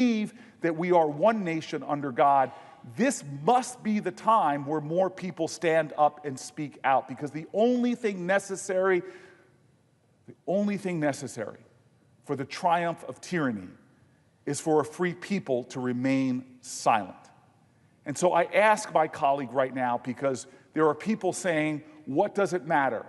believe that we are one nation under God, this must be the time where more people stand up and speak out, because the only thing necessary for the triumph of tyranny is for a free people to remain silent. And so I ask my colleague right now, because there are people saying, what does it matter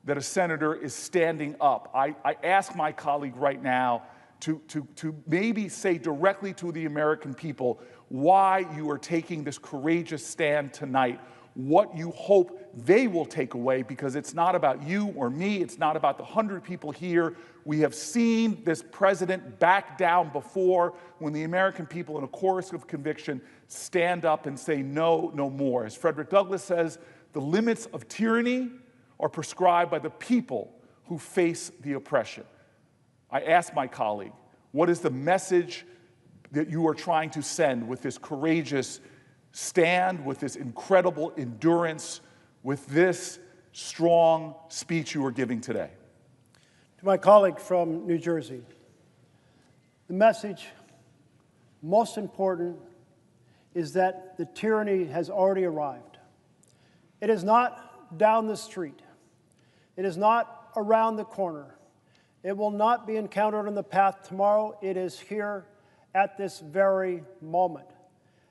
that a senator is standing up? I ask my colleague right now to maybe say directly to the American people why you are taking this courageous stand tonight, what you hope they will take away, because it's not about you or me, it's not about the 100 people here. We have seen this president back down before when the American people, in a chorus of conviction, stand up and say no, no more. As Frederick Douglass says, the limits of tyranny are prescribed by the people who face the oppression. I ask my colleague, what is the message that you are trying to send with this courageous stand, with this incredible endurance, with this strong speech you are giving today? To my colleague from New Jersey, the message, most important, is that the tyranny has already arrived. It is not down the street. It is not around the corner. It will not be encountered on the path tomorrow. It is here at this very moment.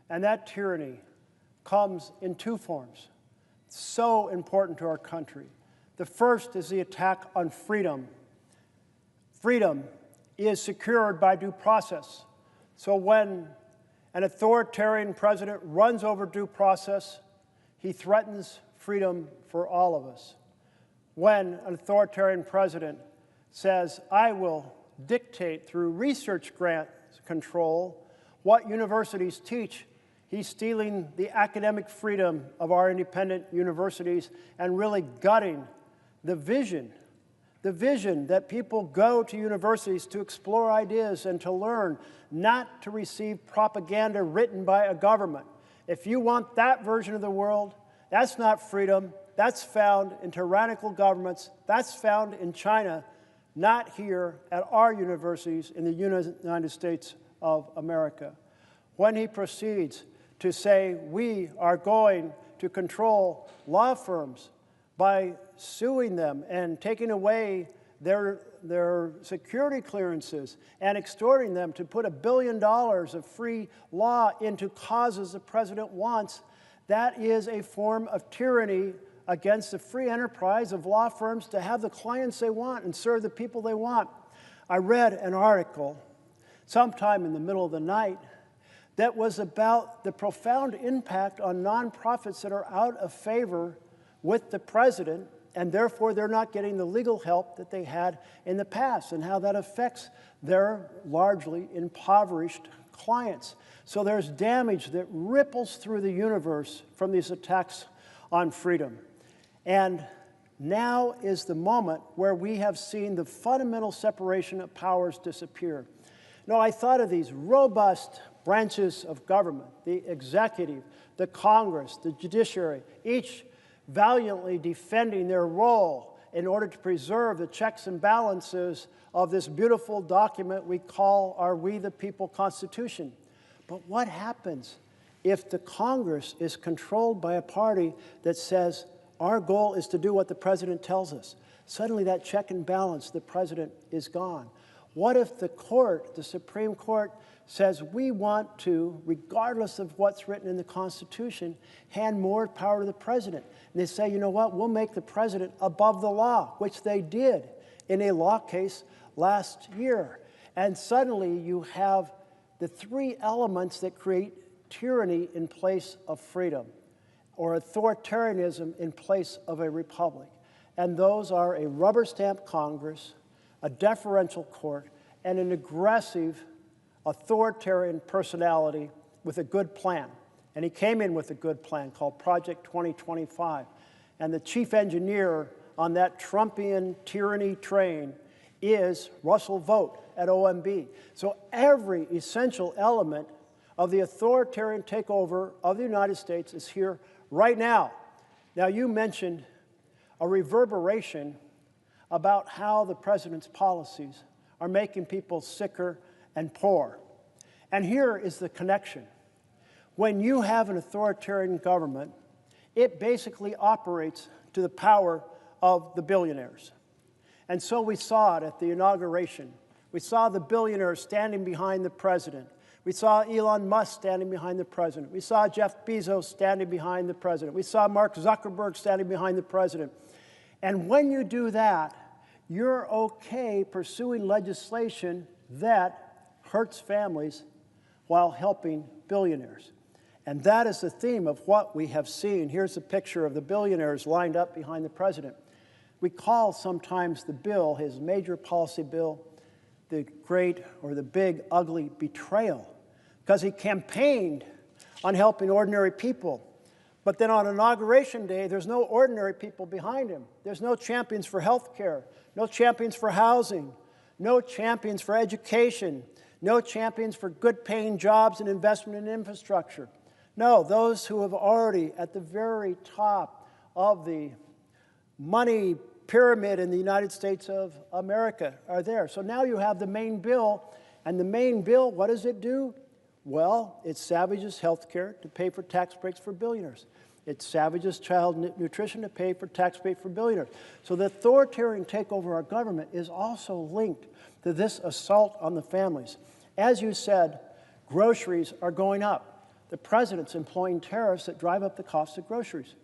And that tyranny comes in two forms, so important to our country. The first is the attack on freedom. Freedom is secured by due process. So when an authoritarian president runs over due process, he threatens freedom for all of us. When an authoritarian president says, I will dictate through research grant control what universities teach, he's stealing the academic freedom of our independent universities and really gutting the vision that people go to universities to explore ideas and to learn, not to receive propaganda written by a government. If you want that version of the world, that's not freedom. That's found in tyrannical governments. That's found in China, not here at our universities in the United States of America. When he proceeds to say we are going to control law firms by suing them and taking away their security clearances and extorting them to put $1 billion of free law into causes the president wants, that is a form of tyranny against the free enterprise of law firms to have the clients they want and serve the people they want. I read an article sometime in the middle of the night that was about the profound impact on nonprofits that are out of favor with the president, and therefore they're not getting the legal help that they had in the past, and how that affects their largely impoverished clients. So there's damage that ripples through the universe from these attacks on freedom. And now is the moment where we have seen the fundamental separation of powers disappear. No, I thought of these robust branches of government, the executive, the Congress, the judiciary, each valiantly defending their role in order to preserve the checks and balances of this beautiful document we call our We the People Constitution. But what happens if the Congress is controlled by a party that says, our goal is to do what the president tells us? Suddenly that check and balance, the president, is gone. What if the court, the Supreme Court, says we want to, regardless of what's written in the Constitution, hand more power to the president? And they say, you know what, we'll make the president above the law, which they did in a law case last year. And suddenly you have the three elements that create tyranny in place of freedom, or authoritarianism in place of a republic. And those are a rubber stamp Congress, a deferential court, and an aggressive authoritarian personality with a good plan. And he came in with a good plan called Project 2025. And the chief engineer on that Trumpian tyranny train is Russell Vought at OMB. So every essential element of the authoritarian takeover of the United States is here right now. Now, you mentioned a reverberation about how the president's policies are making people sicker and poor. And here is the connection. When you have an authoritarian government, it basically operates to the power of the billionaires. And so we saw it at the inauguration. We saw the billionaires standing behind the president. We saw Elon Musk standing behind the president. We saw Jeff Bezos standing behind the president. We saw Mark Zuckerberg standing behind the president. And when you do that, you're okay pursuing legislation that hurts families while helping billionaires. And that is the theme of what we have seen. Here's a picture of the billionaires lined up behind the president. We call sometimes the bill, his major policy bill, the great or the big ugly betrayal, because he campaigned on helping ordinary people. But then on Inauguration Day, there's no ordinary people behind him. There's no champions for health care, no champions for housing, no champions for education, no champions for good-paying jobs and investment in infrastructure. No, those who have already at the very top of the money pyramid in the United States of America are there. So now you have the main bill, and the main bill, what does it do? Well, it savages health care to pay for tax breaks for billionaires. It savages child nutrition to pay for tax breaks for billionaires. So the authoritarian takeover of our government is also linked to this assault on the families. As you said, groceries are going up. The president's employing tariffs that drive up the cost of groceries.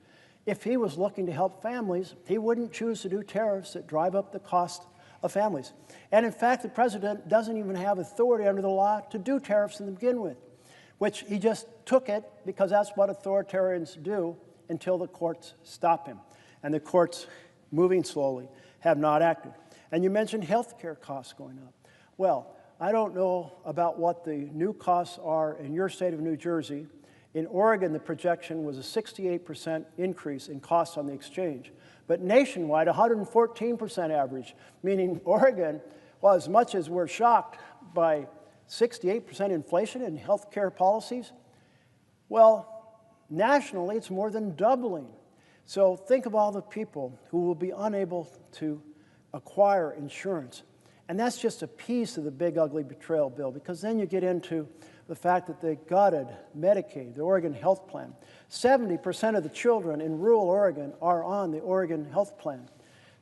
If he was looking to help families, he wouldn't choose to do tariffs that drive up the cost of families. And in fact, the president doesn't even have authority under the law to do tariffs to begin with, which he just took it because that's what authoritarians do until the courts stop him. And the courts, moving slowly, have not acted. And you mentioned health care costs going up. Well, I don't know about what the new costs are in your state of New Jersey. In Oregon, the projection was a 68% increase in costs on the exchange. But nationwide, 114% average, meaning Oregon, well, as much as we're shocked by 68% inflation in health care policies, well, nationally, it's more than doubling. So think of all the people who will be unable to acquire insurance. And that's just a piece of the big, ugly betrayal bill, because then you get into the fact that they gutted Medicaid, the Oregon health plan. 70% of the children in rural Oregon are on the Oregon health plan.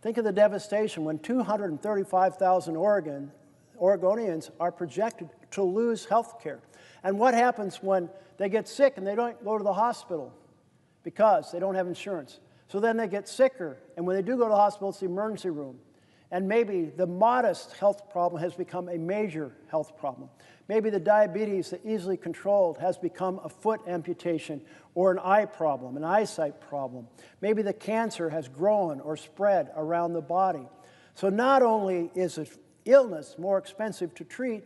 Think of the devastation when 235,000 Oregonians are projected to lose health care. And what happens when they get sick and they don't go to the hospital because they don't have insurance? So then they get sicker, and when they do go to the hospital, it's the emergency room. And maybe the modest health problem has become a major health problem. Maybe the diabetes that easily controlled has become a foot amputation or an eye problem, an eyesight problem. Maybe the cancer has grown or spread around the body. So not only is an illness more expensive to treat,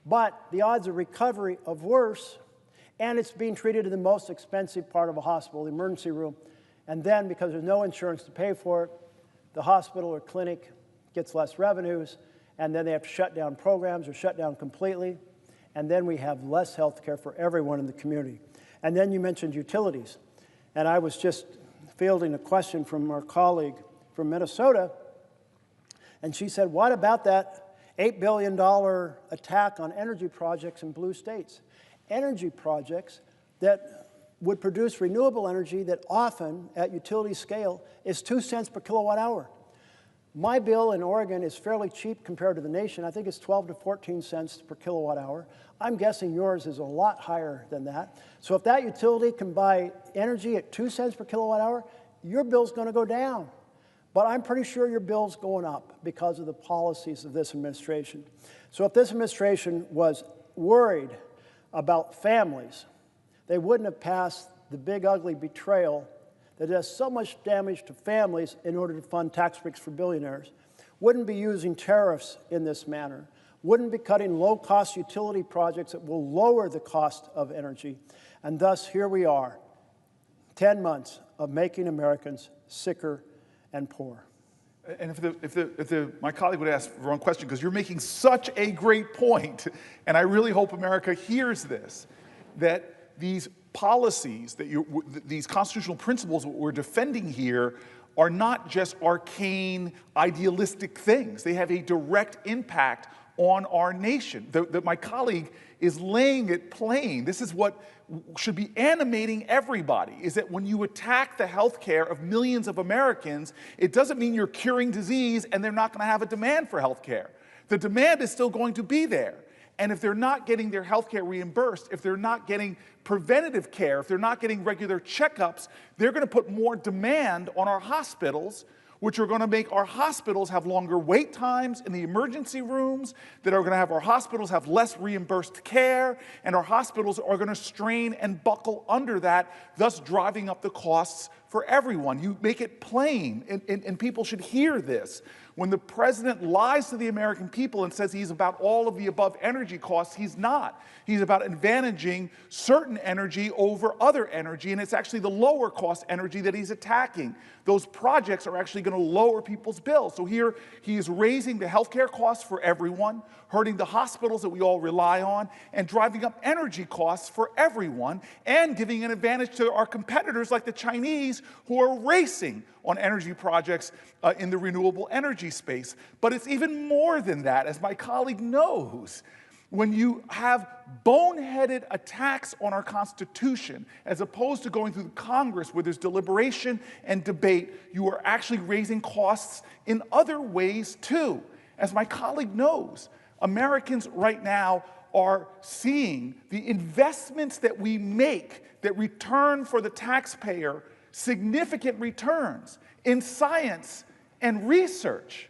but the odds of recovery are worse, and it's being treated in the most expensive part of a hospital, the emergency room. And then, because there's no insurance to pay for it, the hospital or clinic gets less revenues, and then they have to shut down programs or shut down completely, and then we have less health care for everyone in the community. And then you mentioned utilities, and I was just fielding a question from our colleague from Minnesota, and she said, what about that $8 billion attack on energy projects in blue states? Energy projects that would produce renewable energy that often, at utility scale, is 2 cents per kilowatt hour. My bill in Oregon is fairly cheap compared to the nation. I think it's 12 to 14 cents per kilowatt hour. I'm guessing yours is a lot higher than that. So if that utility can buy energy at 2 cents per kilowatt hour, your bill's going to go down. But I'm pretty sure your bill's going up because of the policies of this administration. So if this administration was worried about families, they wouldn't have passed the big, ugly betrayal that does so much damage to families in order to fund tax breaks for billionaires, wouldn't be using tariffs in this manner, wouldn't be cutting low-cost utility projects that will lower the cost of energy. And thus, here we are, 10 months of making Americans sicker and poor. And if my colleague would ask the wrong question, because you're making such a great point, and I really hope America hears this, that these policies, these constitutional principles that we're defending here are not just arcane, idealistic things. They have a direct impact on our nation. My colleague is laying it plain. This is what should be animating everybody, is that when you attack the health care of millions of Americans, it doesn't mean you're curing disease and they're not going to have a demand for health care. The demand is still going to be there. And if they're not getting their health care reimbursed, if they're not getting preventative care, if they're not getting regular checkups, they're going to put more demand on our hospitals, which are going to make our hospitals have longer wait times in the emergency rooms, that are going to have our hospitals have less reimbursed care, and our hospitals are going to strain and buckle under that, thus driving up the costs for everyone. You make it plain, and people should hear this. When the president lies to the American people and says he's about all of the above energy costs, he's not. He's about advantaging certain energy over other energy, and it's actually the lower cost energy that he's attacking. Those projects are actually going to lower people's bills. So here he is raising the healthcare costs for everyone, hurting the hospitals that we all rely on, and driving up energy costs for everyone, and giving an advantage to our competitors like the Chinese, who are racing on energy projects in the renewable energy space. But it's even more than that, as my colleague knows. When you have boneheaded attacks on our Constitution, as opposed to going through Congress where there's deliberation and debate, you are actually raising costs in other ways too. As my colleague knows, Americans right now are seeing the investments that we make that return for the taxpayer significant returns in science and research.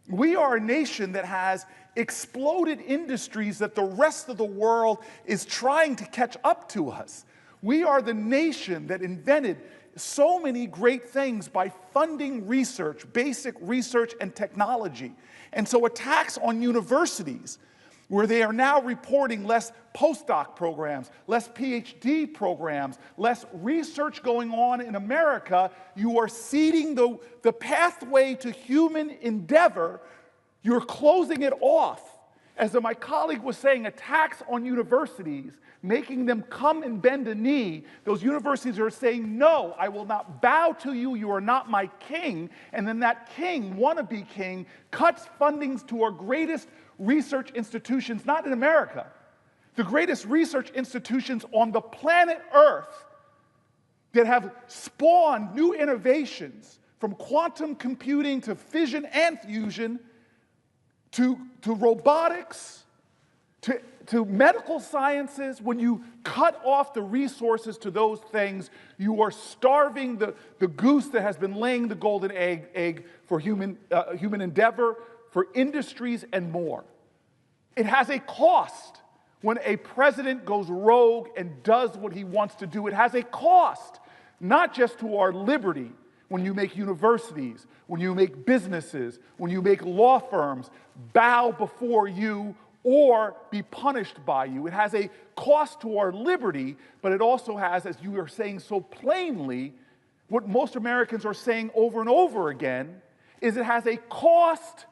We are a nation that has exploded industries that the rest of the world is trying to catch up to us. We are the nation that invented so many great things by funding research, basic research and technology. And so attacks on universities, where they are now reporting less postdoc programs, less PhD programs, less research going on in America, you are ceding the pathway to human endeavor. You're closing it off. As my colleague was saying, attacks on universities, making them come and bend a knee. Those universities are saying, no, I will not bow to you, you are not my king. And then that king, wannabe king, cuts fundings to our greatest research institutions, not in America, the greatest research institutions on the planet Earth that have spawned new innovations, from quantum computing to fission and fusion, to robotics, to medical sciences. When you cut off the resources to those things, you are starving the goose that has been laying the golden egg for human endeavor, for industries and more. It has a cost when a president goes rogue and does what he wants to do. It has a cost, not just to our liberty, when you make universities, when you make businesses, when you make law firms bow before you or be punished by you. It has a cost to our liberty, but it also has, as you are saying so plainly, what most Americans are saying over and over again, is it has a cost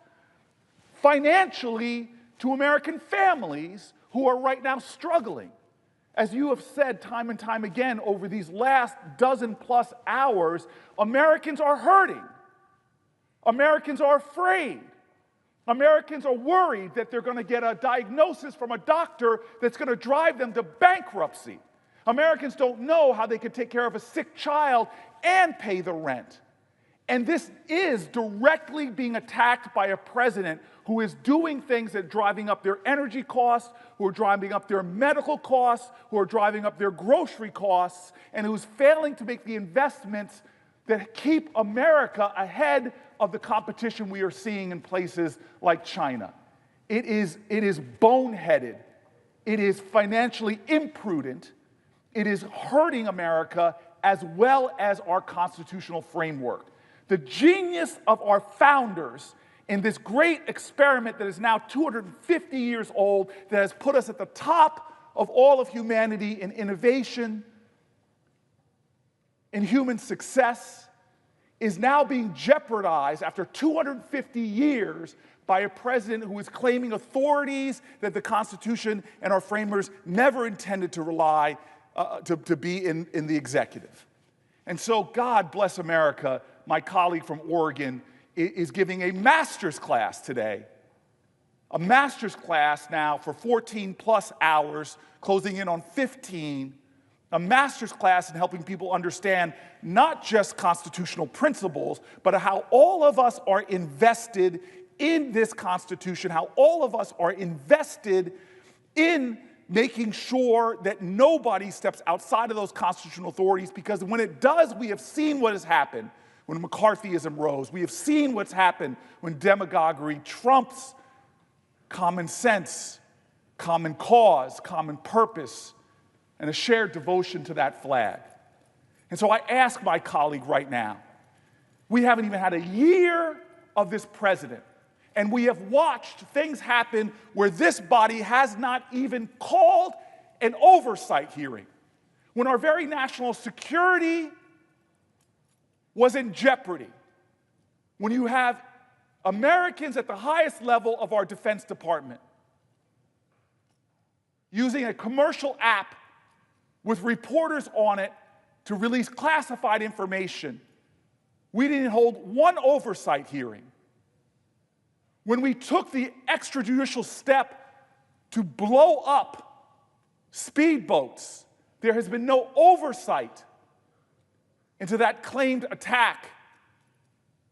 financially to American families who are right now struggling. As you have said time and time again over these last dozen-plus hours, Americans are hurting. Americans are afraid. Americans are worried that they're going to get a diagnosis from a doctor that's going to drive them to bankruptcy. Americans don't know how they can take care of a sick child and pay the rent. And this is directly being attacked by a president who is doing things that are driving up their energy costs, who are driving up their medical costs, who are driving up their grocery costs, and who's failing to make the investments that keep America ahead of the competition we are seeing in places like China. It is boneheaded. It is financially imprudent. It is hurting America as well as our constitutional framework. The genius of our founders in this great experiment that is now 250 years old, that has put us at the top of all of humanity in innovation, in human success, is now being jeopardized after 250 years by a president who is claiming authorities that the Constitution and our framers never intended to rely to be in the executive. And so God bless America. My colleague from Oregon is giving a master's class today a master's class now for 14 plus hours, closing in on 15, a master's class in helping people understand not just constitutional principles, but how all of us are invested in this Constitution, how all of us are invested in making sure that nobody steps outside of those constitutional authorities, because when it does, we have seen what has happened when McCarthyism rose. We have seen what's happened when demagoguery trumps common sense, common cause, common purpose, and a shared devotion to that flag. And so I ask my colleague right now, we haven't even had a year of this president, and we have watched things happen where this body has not even called an oversight hearing, when our very national security was in jeopardy, when you have Americans at the highest level of our Defense Department using a commercial app with reporters on it to release classified information. We didn't hold one oversight hearing. When we took the extrajudicial step to blow up speedboats, there has been no oversight into that claimed attack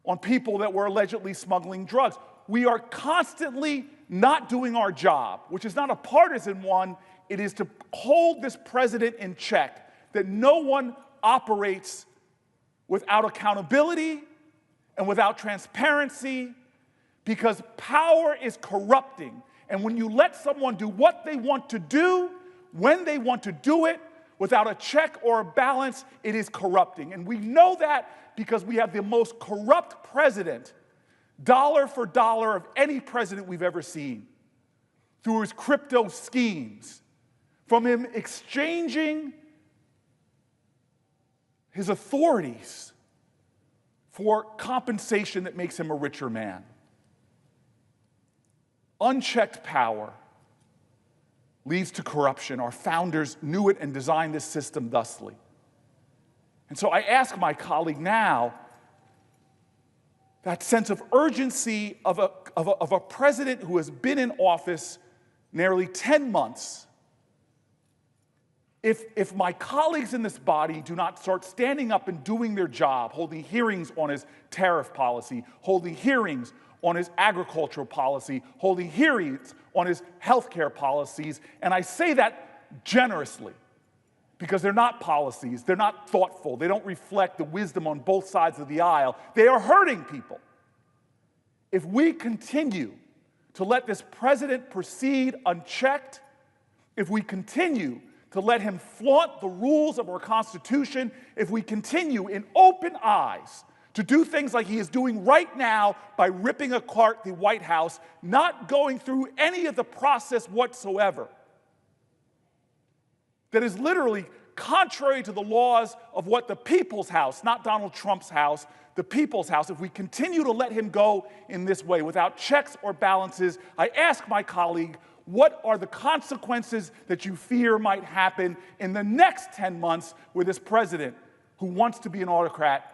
on people that were allegedly smuggling drugs. We are constantly not doing our job, which is not a partisan one. It is to hold this president in check, that no one operates without accountability and without transparency, because power is corrupting. And when you let someone do what they want to do, when they want to do it, without a check or a balance, it is corrupting. And we know that because we have the most corrupt president, dollar for dollar, of any president we've ever seen, through his crypto schemes, from him exchanging his authorities for compensation that makes him a richer man. Unchecked power leads to corruption. Our founders knew it and designed this system thusly. And so I ask my colleague now, that sense of urgency of a president who has been in office nearly 10 months, if my colleagues in this body do not start standing up and doing their job, holding hearings on his tariff policy, holding hearings on his agricultural policy, holding hearings on his healthcare policies, and I say that generously, because they're not policies, they're not thoughtful, they don't reflect the wisdom on both sides of the aisle. They are hurting people. If we continue to let this president proceed unchecked, if we continue to let him flaunt the rules of our Constitution, if we continue in open eyes to do things like he is doing right now by ripping apart the White House, not going through any of the process whatsoever, that is literally contrary to the laws of what the people's house, not Donald Trump's house, the people's house, if we continue to let him go in this way without checks or balances, I ask my colleague, what are the consequences that you fear might happen in the next 10 months with this president who wants to be an autocrat